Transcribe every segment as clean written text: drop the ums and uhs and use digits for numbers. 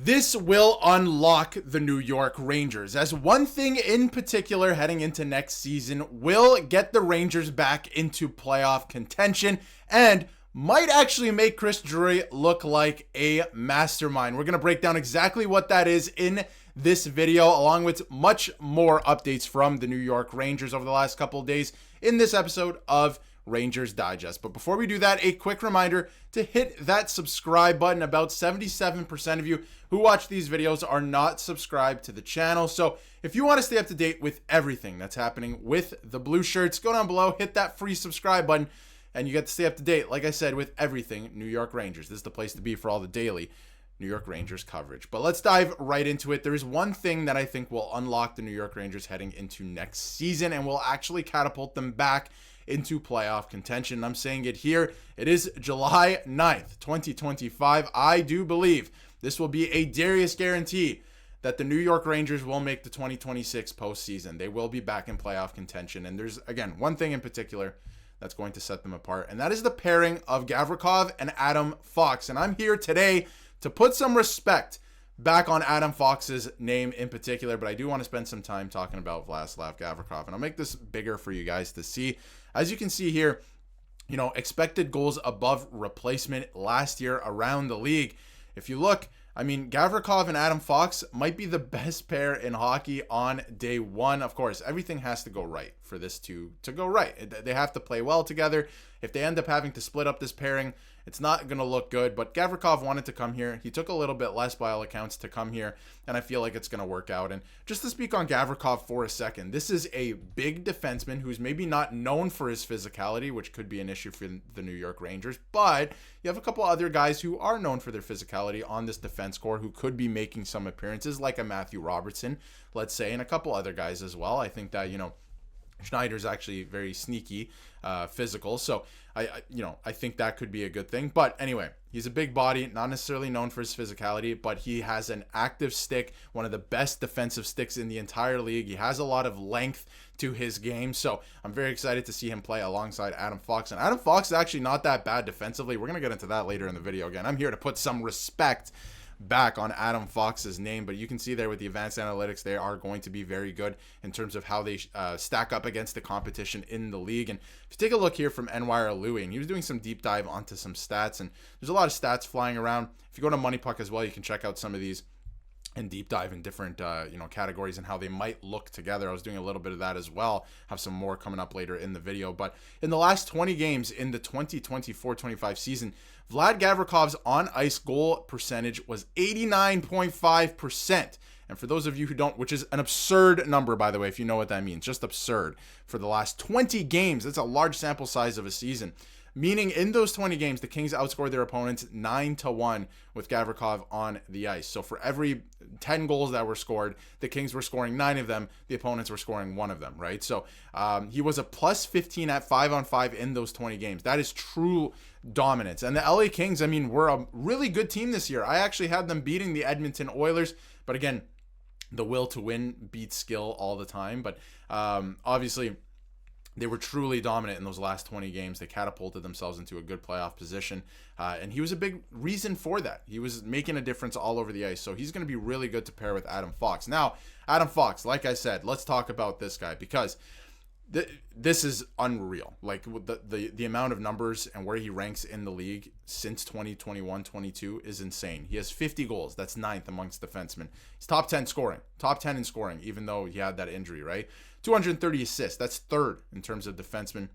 This will unlock the New York Rangers, as one thing in particular heading into next season will get the Rangers back into playoff contention and might actually make Chris Drury look like a mastermind. We're going to break down exactly what that is in this video, along with much more updates from the New York Rangers over the last couple of days in this episode of Rangers Digest. But before we do that, a quick reminder to hit that subscribe button. About 77% of you who watch these videos are not subscribed to the channel. So if you want to stay up to date with everything that's happening with the Blue Shirts, go down below, hit that free subscribe button, and you get to stay up to date, like I said, with everything New York Rangers. This is the place to be for all the daily New York Rangers coverage. But let's dive right into it. There is one thing that I think will unlock the New York Rangers heading into next season and will actually catapult them back into playoff contention. I'm saying it here. It is July 9th, 2025. I do believe this will be a Darius guarantee that the New York Rangers will make the 2026 postseason. They will be back in playoff contention. And there's, again, one thing in particular that's going to set them apart, and that is the pairing of Gavrikov and Adam Fox. And I'm here today to put some respect back on Adam Fox's name in particular, but I do want to spend some time talking about Vladislav Gavrikov, and I'll make this bigger for you guys to see. As you can see here, you know, expected goals above replacement last year around the league. If you look, I mean, Gavrikov and Adam Fox might be the best pair in hockey on day one. Of course, everything has to go right for this to go right. They have to play well together. If they end up having to split up this pairing, it's not going to look good. But Gavrikov wanted to come here. He took a little bit less by all accounts to come here, and I feel like it's going to work out. And just to speak on Gavrikov for a second, this is a big defenseman who's maybe not known for his physicality, which could be an issue for the New York Rangers. But you have a couple other guys who are known for their physicality on this defense core who could be making some appearances, like a Matthew Robertson, let's say, and a couple other guys as well. I think that, you know, Schneider's actually very sneaky, physical. So I think that could be a good thing. But anyway, he's a big body, not necessarily known for his physicality, but he has an active stick, one of the best defensive sticks in the entire league. He has a lot of length to his game. So I'm very excited to see him play alongside Adam Fox. And Adam Fox is actually not that bad defensively. We're going to get into that later in the video. Again, I'm here to put some respect back on Adam Fox's name, but you can see there with the advanced analytics, they are going to be very good in terms of how they stack up against the competition in the league. And if you take a look here from NYR Louie, and he was doing some deep dive onto some stats, and there's a lot of stats flying around. If you go to Money Puck as well, you can check out some of these and deep dive in different categories and how they might look together. I was doing a little bit of that as well. Have some more coming up later in the video. But in the last 20 games in the 2024-25 season, Vlad Gavrikov's on-ice goal percentage was 89.5%. And for those of you who don't, which is an absurd number, by the way, if you know what that means, just absurd. For the last 20 games, that's a large sample size of a season. Meaning in those 20 games, the Kings outscored their opponents 9-1 with Gavrikov on the ice. So for every 10 goals that were scored, the Kings were scoring 9 of them. The opponents were scoring 1 of them, right? So he was a plus 15 at 5-on-5 in those 20 games. That is true dominance. And the LA Kings, I mean, were a really good team this year. I actually had them beating the Edmonton Oilers. But again, the will to win beats skill all the time. But obviously, they were truly dominant in those last 20 games. They catapulted themselves into a good playoff position. And he was a big reason for that. He was making a difference all over the ice. So he's going to be really good to pair with Adam Fox. Now, Adam Fox, like I said, let's talk about this guy because this is unreal. Like the amount of numbers and where he ranks in the league since 2021-22 is insane. He has 50 goals. That's 9th amongst defensemen. He's top 10 in scoring, even though he had that injury, right? 230 assists. That's 3rd in terms of defensemen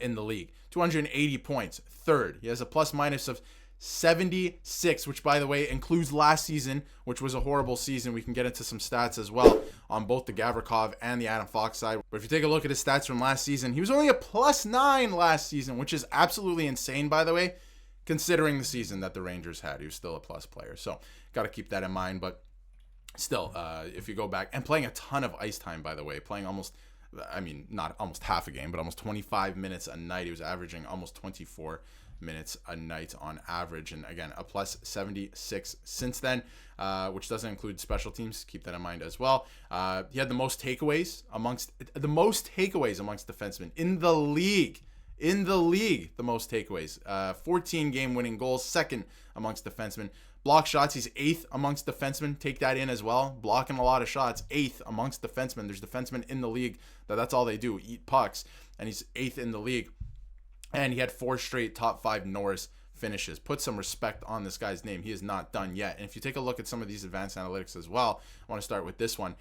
in the league. 280 points. 3rd. He has a plus minus of 76, which by the way includes last season, which was a horrible season. We can get into some stats as well on both the Gavrikov and the Adam Fox side. But if you take a look at his stats from last season, he was only a plus 9 last season, which is absolutely insane, by the way, considering the season that the Rangers had. He was still a plus player. So got to keep that in mind. But still, if you go back and playing a ton of ice time, by the way, playing almost, I mean, not almost half a game, but almost 25 minutes a night. He was averaging almost 24 minutes a night on average, and again a plus 76 since then, which doesn't include special teams. Keep that in mind as well. He had the most takeaways amongst defensemen in the league in the league, the most takeaways. 14 game-winning goals, second amongst defensemen. Block shots, he's 8th amongst defensemen. Take that in as well. Blocking a lot of shots, 8th amongst defensemen. There's defensemen in the league that's all they do, eat pucks. And he's 8th in the league. And he had 4 straight top 5 Norris finishes. Put some respect on this guy's name. He is not done yet. And if you take a look at some of these advanced analytics as well, I want to start with this one.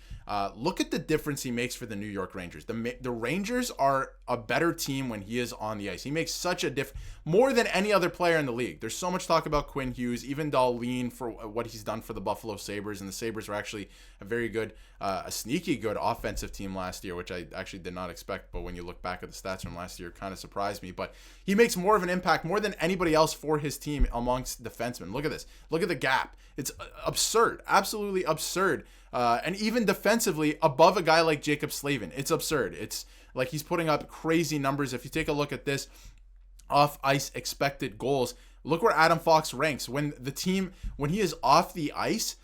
Look at the difference he makes for the New York Rangers. The Rangers are a better team when he is on the ice. He makes such a difference, more than any other player in the league. There's so much talk about Quinn Hughes, even Dahlin for what he's done for the Buffalo Sabres, and the Sabres were actually a very good, a sneaky good offensive team last year, which I actually did not expect, but when you look back at the stats from last year, it kind of surprised me. But he makes more of an impact, more than anybody else for his team amongst defensemen. Look at this. Look at the gap. It's absurd. Absolutely absurd. And even defensively, above a guy like Jacob Slavin. It's absurd. It's like he's putting up crazy numbers. If you take a look at this, off-ice expected goals, look where Adam Fox ranks. When he is off the ice,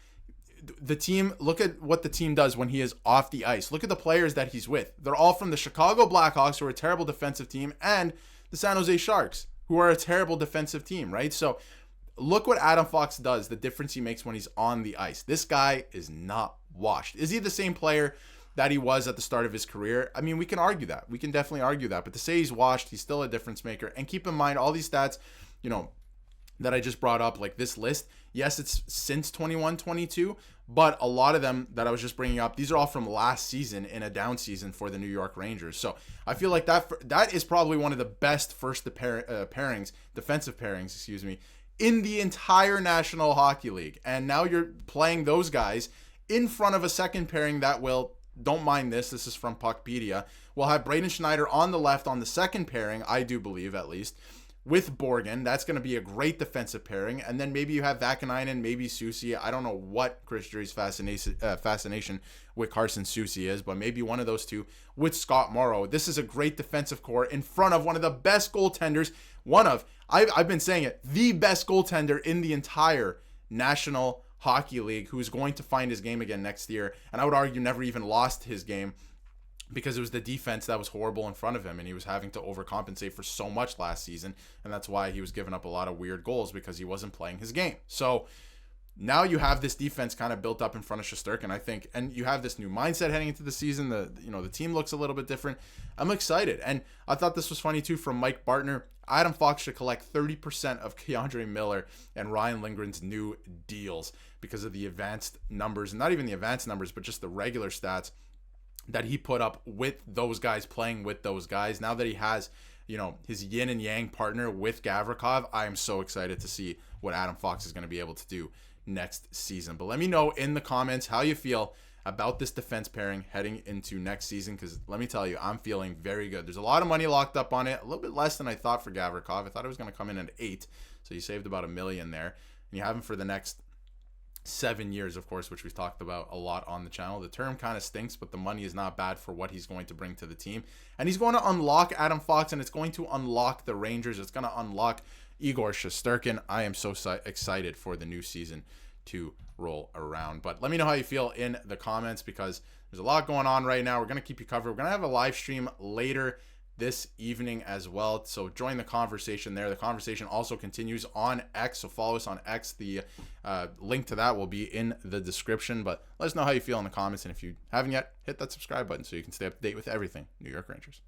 look at what the team does when he is off the ice. Look at the players that he's with. They're all from the Chicago Blackhawks, who are a terrible defensive team, and the San Jose Sharks, who are a terrible defensive team, right? So look what Adam Fox does, the difference he makes when he's on the ice. This guy is not washed. Is he the same player that he was at the start of his career? I mean, we can argue that. We can definitely argue that. But to say he's washed, he's still a difference maker. And keep in mind, all these stats, that I just brought up, like this list, yes, it's since 21-22, but a lot of them that I was just bringing up, these are all from last season in a down season for the New York Rangers. So I feel like that is probably one of the best first pairings, defensive pairings, in the entire National Hockey League. And now you're playing those guys in front of a second pairing that will, don't mind this is from Puckpedia, we'll have Braden Schneider on the left on the second pairing, I do believe at least, with Borgen. That's going to be a great defensive pairing. And then maybe you have Vakanainen, maybe Soucy. I don't know what Chris Drury's fascination with Carson Soucy is, but maybe one of those two with Scott Morrow. This is a great defensive core in front of one of the best goaltenders. I've been saying it, the best goaltender in the entire National Hockey League, who is going to find his game again next year. And I would argue never even lost his game, because it was the defense that was horrible in front of him, and he was having to overcompensate for so much last season, and that's why he was giving up a lot of weird goals, because he wasn't playing his game. So now you have this defense kind of built up in front of Shesterkin, I think, and you have this new mindset heading into the season. The team looks a little bit different. I'm excited, and I thought this was funny too from Mike Bartner. Adam Fox should collect 30% of Keandre Miller and Ryan Lindgren's new deals because of the advanced numbers, and not even the advanced numbers, but just the regular stats that he put up with those guys, playing with those guys. Now that he has, his yin and yang partner with Gavrikov, I am so excited to see what Adam Fox is going to be able to do next season. But let me know in the comments how you feel about this defense pairing heading into next season, because let me tell you, I'm feeling very good. There's a lot of money locked up on it, a little bit less than I thought for Gavrikov. I thought it was going to come in at 8, so you saved about $1 million there. And you have him for the next 7 years, of course, which we've talked about a lot on the channel. The term kind of stinks, but the money is not bad for what he's going to bring to the team. And he's going to unlock Adam Fox, and it's going to unlock the Rangers. It's going to unlock Igor Shesterkin. I am so excited for the new season to roll around. But let me know how you feel in the comments, because there's a lot going on right now. We're going to keep you covered. We're going to have a live stream later this evening as well, so join the conversation there. The conversation also continues on X, so follow us on X. The link to that will be in the description. But let us know how you feel in the comments, and if you haven't yet, hit that subscribe button so you can stay up to date with everything New York Rangers.